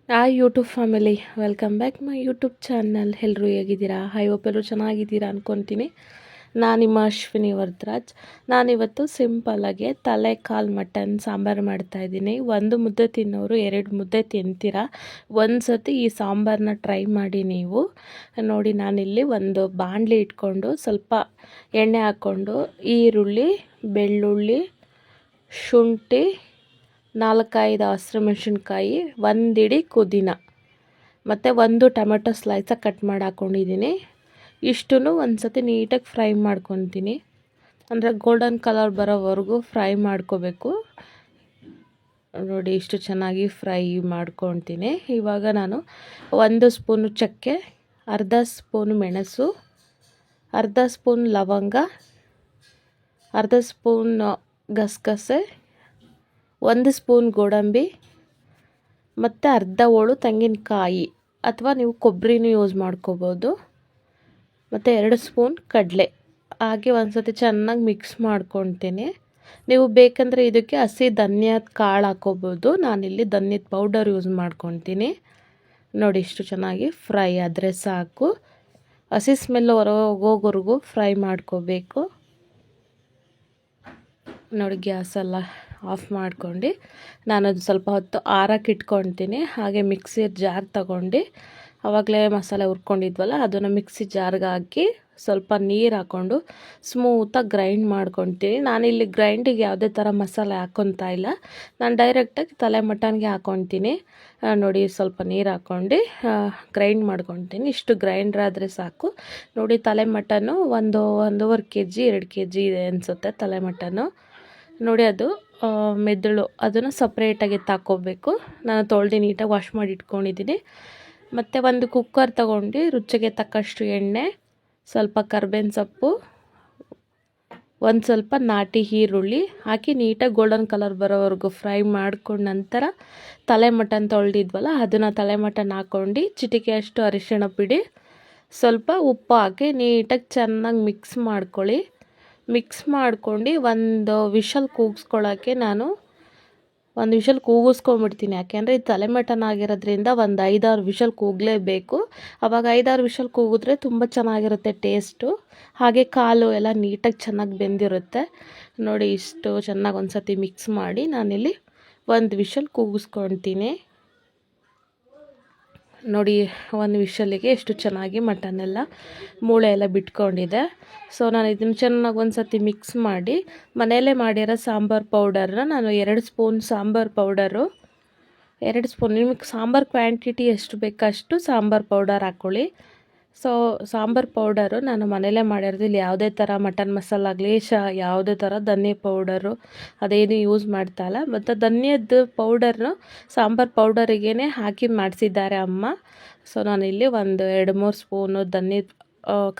Hi YouTube family, welcome back my YouTube channel. ಎಲ್ಲರೂ ಹೇಗಿದ್ದೀರಾ? I hope ಎಲ್ಲರೂ ಚೆನ್ನಾಗಿದ್ದೀರಾ ಅಂದ್ಕೊತೀನಿ. ನಾನು ನಿಮ್ಮ ಅಶ್ವಿನಿ ವರದರಾಜ್. ನಾನಿವತ್ತು ಸಿಂಪಲ್ಲಾಗಿ ತಲೆ ಕಾಲು ಮಟನ್ ಸಾಂಬಾರು ಮಾಡ್ತಾಯಿದ್ದೀನಿ. ಒಂದು ಮುದ್ದೆ ತಿನ್ನೋರು 2 ಮುದ್ದೆ ತಿಂತೀರಾ. ಒಂದು ಸತಿ ಈ ಸಾಂಬಾರನ್ನ ಟ್ರೈ ಮಾಡಿ ನೀವು. ನೋಡಿ, ನಾನಿಲ್ಲಿ ಒಂದು ಬಾಣಲಿ ಇಟ್ಕೊಂಡು ಸ್ವಲ್ಪ ಎಣ್ಣೆ ಹಾಕ್ಕೊಂಡು ಈರುಳ್ಳಿ, ಬೆಳ್ಳುಳ್ಳಿ, ಶುಂಠಿ, 4-5 ಹಸಿಮೆಣ್ಸಿನ್ಕಾಯಿ, 1 ಹಿಡಿ ಪುದೀನ ಮತ್ತು 1 ಟೊಮೆಟೊ ಸ್ಲೈಸಾಗಿ ಕಟ್ ಮಾಡಿ ಹಾಕ್ಕೊಂಡಿದ್ದೀನಿ. ಇಷ್ಟನ್ನು ಒಂದು ಸತಿ ನೀಟಾಗಿ ಫ್ರೈ ಮಾಡ್ಕೊತೀನಿ. ಅಂದರೆ ಗೋಲ್ಡನ್ ಕಲರ್ ಬರೋವರೆಗೂ ಫ್ರೈ ಮಾಡ್ಕೋಬೇಕು. ನೋಡಿ, ಇಷ್ಟು ಚೆನ್ನಾಗಿ ಫ್ರೈ ಮಾಡ್ಕೊತೀನಿ. ಇವಾಗ ನಾನು 1 ಸ್ಪೂನು ಚಕ್ಕೆ, ಅರ್ಧ ಸ್ಪೂನು ಮೆಣಸು, ಅರ್ಧ ಸ್ಪೂನ್ ಲವಂಗ, ಅರ್ಧ ಸ್ಪೂನ್ ಗಸಗಸೆ, 1 ಸ್ಪೂನ್ ಗೋಡಂಬಿ ಮತ್ತು ಅರ್ಧ ಹೋಳು ತೆಂಗಿನಕಾಯಿ ಅಥವಾ ನೀವು ಕೊಬ್ಬರಿನೂ ಯೂಸ್ ಮಾಡ್ಕೋಬೋದು, ಮತ್ತು 2 ಸ್ಪೂನ್ ಕಡಲೆ ಹಾಗೆ ಒಂದು ಸತಿ ಚೆನ್ನಾಗಿ ಮಿಕ್ಸ್ ಮಾಡ್ಕೊತೀನಿ. ನೀವು ಬೇಕಂದರೆ ಇದಕ್ಕೆ ಹಸಿ ಧನಿಯಾದ ಕಾಳು ಹಾಕೋಬೋದು. ನಾನಿಲ್ಲಿ ಧನಿಯಾದ ಪೌಡರ್ ಯೂಸ್ ಮಾಡ್ಕೊತೀನಿ. ನೋಡಿ, ಇಷ್ಟು ಚೆನ್ನಾಗಿ ಫ್ರೈ ಆದರೆ ಸಾಕು. ಹಸಿ ಸ್ಮೆಲ್ ಹೋಗೋವರೆಗೂ ಫ್ರೈ ಮಾಡ್ಕೋಬೇಕು. ನೋಡಿ, ಗ್ಯಾಸೆಲ್ಲ ಆಫ್ ಮಾಡ್ಕೊಂಡು ನಾನದು ಸ್ವಲ್ಪ ಹೊತ್ತು ಆರಕ್ಕೆ ಇಟ್ಕೊತೀನಿ. ಹಾಗೆ ಮಿಕ್ಸಿ ಜಾರ್ ತಗೊಂಡು ಆವಾಗಲೇ ಮಸಾಲೆ ಹುರ್ಕೊಂಡಿದ್ವಲ್ಲ ಅದನ್ನು ಮಿಕ್ಸಿ ಜಾರ್ಗೆ ಹಾಕಿ ಸ್ವಲ್ಪ ನೀರು ಹಾಕ್ಕೊಂಡು ಸ್ಮೂತಾಗಿ ಗ್ರೈಂಡ್ ಮಾಡ್ಕೊತೀನಿ. ನಾನಿಲ್ಲಿ ಗ್ರೈಂಡಿಗೆ ಯಾವುದೇ ಥರ ಮಸಾಲೆ ಹಾಕ್ಕೊತಾ ಇಲ್ಲ. ನಾನು ಡೈರೆಕ್ಟಾಗಿ ತಲೆ ಮಟನ್ಗೆ ಹಾಕ್ಕೊತೀನಿ. ನೋಡಿ, ಸ್ವಲ್ಪ ನೀರು ಹಾಕ್ಕೊಂಡು ಗ್ರೈಂಡ್ ಮಾಡ್ಕೊತೀನಿ. ಇಷ್ಟು ಗ್ರೈಂಡ್ರ್ ಆದರೆ ಸಾಕು. ನೋಡಿ, ತಲೆ ಮಟನ್ನು 1-1.5 kg 2 kg ಇದೆ ಅನಿಸುತ್ತೆ ತಲೆ ಮಟನ್ನು. ನೋಡಿ, ಅದು ಮೆದುಳು ಅದನ್ನು ಸಪ್ರೇಟಾಗಿ ತಾಕೋಬೇಕು. ನಾನು ತೊಳೆದು ನೀಟಾಗಿ ವಾಶ್ ಮಾಡಿ ಇಟ್ಕೊಂಡಿದ್ದೀನಿ. ಮತ್ತು ಒಂದು ಕುಕ್ಕರ್ ತಗೊಂಡು ರುಚಿಗೆ ತಕ್ಕಷ್ಟು ಎಣ್ಣೆ, ಸ್ವಲ್ಪ ಕರ್ಬೇವಿನ ಸೊಪ್ಪು, ಒಂದು ಸ್ವಲ್ಪ ನಾಟಿ ಈರುಳ್ಳಿ ಹಾಕಿ ನೀಟಾಗಿ ಗೋಲ್ಡನ್ ಕಲರ್ ಬರೋವರೆಗೂ ಫ್ರೈ ಮಾಡ್ಕೊಂಡು ನಂತರ ತಲೆ ಮಟನ್ ತೊಳೆದಿದ್ವಲ್ಲ ಅದನ್ನು ತಲೆ ಮಟನ್ ಹಾಕ್ಕೊಂಡು ಚಿಟಿಕೆಯಷ್ಟು ಅರಿಶಿಣ ಪುಡಿ, ಸ್ವಲ್ಪ ಉಪ್ಪು ಹಾಕಿ ನೀಟಾಗಿ ಚೆನ್ನಾಗಿ ಮಿಕ್ಸ್ ಮಾಡ್ಕೊಳ್ಳಿ. ಮಿಕ್ಸ್ ಮಾಡ್ಕೊಂಡು ಒಂದು ವಿಷಲ್ ಕೂಗಿಸ್ಕೊಳ್ಳೋಕ್ಕೆ ನಾನು 1 ವಿಷಲ್ ಕೂಗಿಸ್ಕೊಂಬಿಡ್ತೀನಿ. ಯಾಕೆಂದರೆ ಇದು ತಲೆ ಮಟನ್ ಆಗಿರೋದ್ರಿಂದ ಒಂದು 5-6 ವಿಷಲ್ ಕೂಗಲೇಬೇಕು. ಆವಾಗ 5-6 ವಿಷಲ್ ಕೂಗಿದ್ರೆ ತುಂಬ ಚೆನ್ನಾಗಿರುತ್ತೆ ಟೇಸ್ಟು. ಹಾಗೆ ಕಾಲು ಎಲ್ಲ ನೀಟಾಗಿ ಚೆನ್ನಾಗಿ ಬೆಂದಿರುತ್ತೆ. ನೋಡಿ, ಇಷ್ಟು ಚೆನ್ನಾಗಿ ಒಂದು ಸತಿ ಮಿಕ್ಸ್ ಮಾಡಿ ನಾನಿಲ್ಲಿ 1 ವಿಷಲ್ ಕೂಗಿಸ್ಕೊತೀನಿ. ನೋಡಿ, 1 ವಿಷಲಿಗೆ ಎಷ್ಟು ಚೆನ್ನಾಗಿ ಮಟನ್ನೆಲ್ಲ ಮೂಳೆ ಎಲ್ಲ ಬಿಟ್ಕೊಂಡಿದೆ. ಸೊ ನಾನು ಇದನ್ನು ಚೆನ್ನಾಗಿ ಒಂದು ಸತಿ ಮಿಕ್ಸ್ ಮಾಡಿ ಮನೆಯಲ್ಲೇ ಮಾಡಿರೋ ಸಾಂಬಾರು ಪೌಡರ್ನ ನಾನು 2 ಸ್ಪೂನ್ ಸಾಂಬಾರು ಪೌಡರು, 2 ಸ್ಪೂನ್ ನಿಮಗೆ ಸಾಂಬಾರು ಕ್ವಾಂಟಿಟಿ ಎಷ್ಟು ಬೇಕಷ್ಟು ಸಾಂಬಾರು ಪೌಡರ್ ಹಾಕ್ಕೊಳ್ಳಿ. ಸೊ ಸಾಂಬಾರು ಪೌಡರು ನಾನು ಮನೆಯಲ್ಲೇ ಮಾಡಿರೋದು. ಇಲ್ಲಿ ಯಾವುದೇ ಥರ ಮಟನ್ ಮಸಾಲ ಆಗಲಿ ಯಾವುದೇ ಥರ ಧನಿಯಾ ಪೌಡರು ಅದೇನು ಯೂಸ್ ಮಾಡ್ತಾಯಿಲ್ಲ. ಮತ್ತು ಧನಿಯದ ಪೌಡರ್ನು ಸಾಂಬಾರು ಪೌಡರಿಗೇ ಹಾಕಿ ಮಾಡಿಸಿದ್ದಾರೆ ಅಮ್ಮ. ಸೊ ನಾನಿಲ್ಲಿ ಒಂದು 2-3 ಸ್ಪೂನು ಧನಿಯದ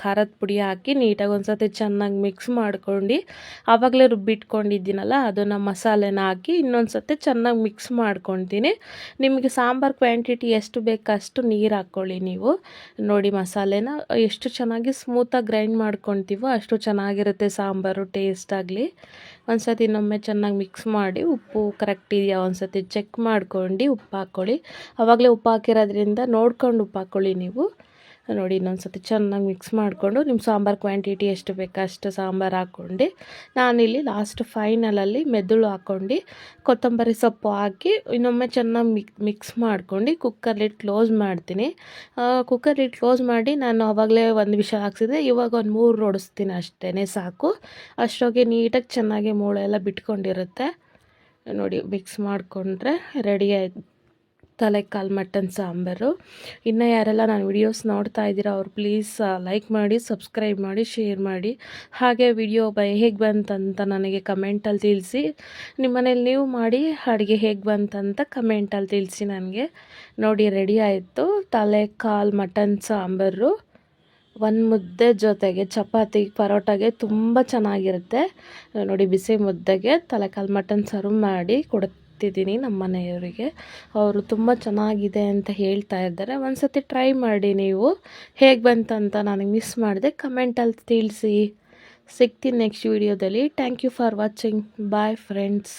ಖಾರದ ಪುಡಿ ಹಾಕಿ ನೀಟಾಗಿ ಒಂದು ಸತಿ ಚೆನ್ನಾಗಿ ಮಿಕ್ಸ್ ಮಾಡ್ಕೊಂಡು ಆವಾಗಲೇ ರುಬ್ಬಿಟ್ಕೊಂಡಿದ್ದೀನಲ್ಲ ಅದನ್ನು ಮಸಾಲೆನ ಹಾಕಿ ಇನ್ನೊಂದು ಸತಿ ಚೆನ್ನಾಗಿ ಮಿಕ್ಸ್ ಮಾಡ್ಕೊತೀನಿ. ನಿಮಗೆ ಸಾಂಬಾರು ಕ್ವಾಂಟಿಟಿ ಎಷ್ಟು ಬೇಕಷ್ಟು ನೀರು ಹಾಕ್ಕೊಳ್ಳಿ ನೀವು. ನೋಡಿ, ಮಸಾಲೆನ ಎಷ್ಟು ಚೆನ್ನಾಗಿ ಸ್ಮೂತಾಗಿ ಗ್ರೈಂಡ್ ಮಾಡ್ಕೊತೀವೋ ಅಷ್ಟು ಚೆನ್ನಾಗಿರುತ್ತೆ ಸಾಂಬಾರು ಟೇಸ್ಟ್ ಆಗಲಿ. ಒಂದು ಸತಿ ಇನ್ನೊಮ್ಮೆ ಚೆನ್ನಾಗಿ ಮಿಕ್ಸ್ ಮಾಡಿ ಉಪ್ಪು ಕರೆಕ್ಟ್ ಇದೆಯಾ ಒಂದು ಸತಿ ಚೆಕ್ ಮಾಡ್ಕೊಂಡು ಉಪ್ಪು ಹಾಕ್ಕೊಳ್ಳಿ. ಆವಾಗಲೇ ಉಪ್ಪು ಹಾಕಿರೋದ್ರಿಂದ ನೋಡ್ಕೊಂಡು ಉಪ್ಪು ಹಾಕ್ಕೊಳ್ಳಿ ನೀವು. ನೋಡಿ, ಇನ್ನೊಂದು ಸತಿ ಚೆನ್ನಾಗಿ ಮಿಕ್ಸ್ ಮಾಡಿಕೊಂಡು ನಿಮ್ಮ ಸಾಂಬಾರು ಕ್ವಾಂಟಿಟಿ ಎಷ್ಟು ಬೇಕೋ ಅಷ್ಟು ಸಾಂಬಾರು ಹಾಕ್ಕೊಂಡು ನಾನಿಲ್ಲಿ ಲಾಸ್ಟ್ ಫೈನಲಲ್ಲಿ ಮೆದುಳು ಹಾಕ್ಕೊಂಡು ಕೊತ್ತಂಬರಿ ಸೊಪ್ಪು ಹಾಕಿ ಇನ್ನೊಮ್ಮೆ ಚೆನ್ನಾಗಿ ಮಿಕ್ಸ್ ಮಾಡ್ಕೊಂಡು ಕುಕ್ಕರ್ ಲಿಡ್ ಕ್ಲೋಸ್ ಮಾಡ್ತೀನಿ. ಕುಕ್ಕರ್ ಲಿಡ್ ಕ್ಲೋಸ್ ಮಾಡಿ ನಾನು ಆವಾಗಲೇ 1 ವಿಷಲ್ ಹಾಕ್ಸಿದ್ದೆ. ಇವಾಗ ಒಂದು 3 ಹೊಡಿಸ್ತೀನಿ ಅಷ್ಟೇ ಸಾಕು. ಅಷ್ಟೊಗೆ ನೀಟಾಗಿ ಚೆನ್ನಾಗಿ ಮೂಳೆ ಎಲ್ಲ ಬಿಟ್ಕೊಂಡಿರುತ್ತೆ. ನೋಡಿ, ಮಿಕ್ಸ್ ಮಾಡಿಕೊಂಡ್ರೆ ರೆಡಿ ಆಯ್ತು ತಲೆ ಕಾಲು ಮಟನ್ ಸಾಂಬಾರು. ಇನ್ನು ಯಾರೆಲ್ಲ ನಾನು ವಿಡಿಯೋಸ್ ನೋಡ್ತಾ ಇದ್ದೀರಾ ಅವ್ರು ಪ್ಲೀಸ್ ಲೈಕ್ ಮಾಡಿ, ಸಬ್ಸ್ಕ್ರೈಬ್ ಮಾಡಿ, ಶೇರ್ ಮಾಡಿ. ಹಾಗೆ ವಿಡಿಯೋ ಹೇಗೆ ಬಂತಂತ ನನಗೆ ಕಮೆಂಟಲ್ಲಿ ತಿಳಿಸಿ. ನಿಮ್ಮ ಮನೇಲಿ ನೀವು ಮಾಡಿ ಅಡುಗೆ ಹೇಗೆ ಬಂತಂತ ಕಮೆಂಟಲ್ಲಿ ತಿಳಿಸಿ ನನಗೆ. ನೋಡಿ, ರೆಡಿ ಆಯಿತು ತಲೆ ಕಾಲು ಮಟನ್ ಸಾಂಬಾರು. 1 ಮುದ್ದೆ ಜೊತೆಗೆ ಚಪಾತಿ ಪರೋಟಾಗೆ ತುಂಬ ಚೆನ್ನಾಗಿರುತ್ತೆ. ನೋಡಿ, ಬಿಸಿ ಮುದ್ದೆಗೆ ತಲೆಕಾಲು ಮಟನ್ ಸರ್ವ್ ಮಾಡಿ ಕೊಡ್ತಿದ್ದೀನಿ ನಮ್ಮ ಮನೆಯವರಿಗೆ. ಅವರು ತುಂಬ ಚೆನ್ನಾಗಿದೆ ಅಂತ ಹೇಳ್ತಾ ಇದ್ದಾರೆ. ಒಂದು ಸತಿ ಟ್ರೈ ಮಾಡಿ ನೀವು. ಹೇಗೆ ಬಂತಂತ ನನಗೆ ಮಿಸ್ ಮಾಡಿದೆ ಕಮೆಂಟಲ್ಲಿ ತಿಳಿಸಿ. ಸಿಗ್ತೀನಿ ನೆಕ್ಸ್ಟ್ ವೀಡಿಯೋದಲ್ಲಿ. Thank you for watching. Bye friends.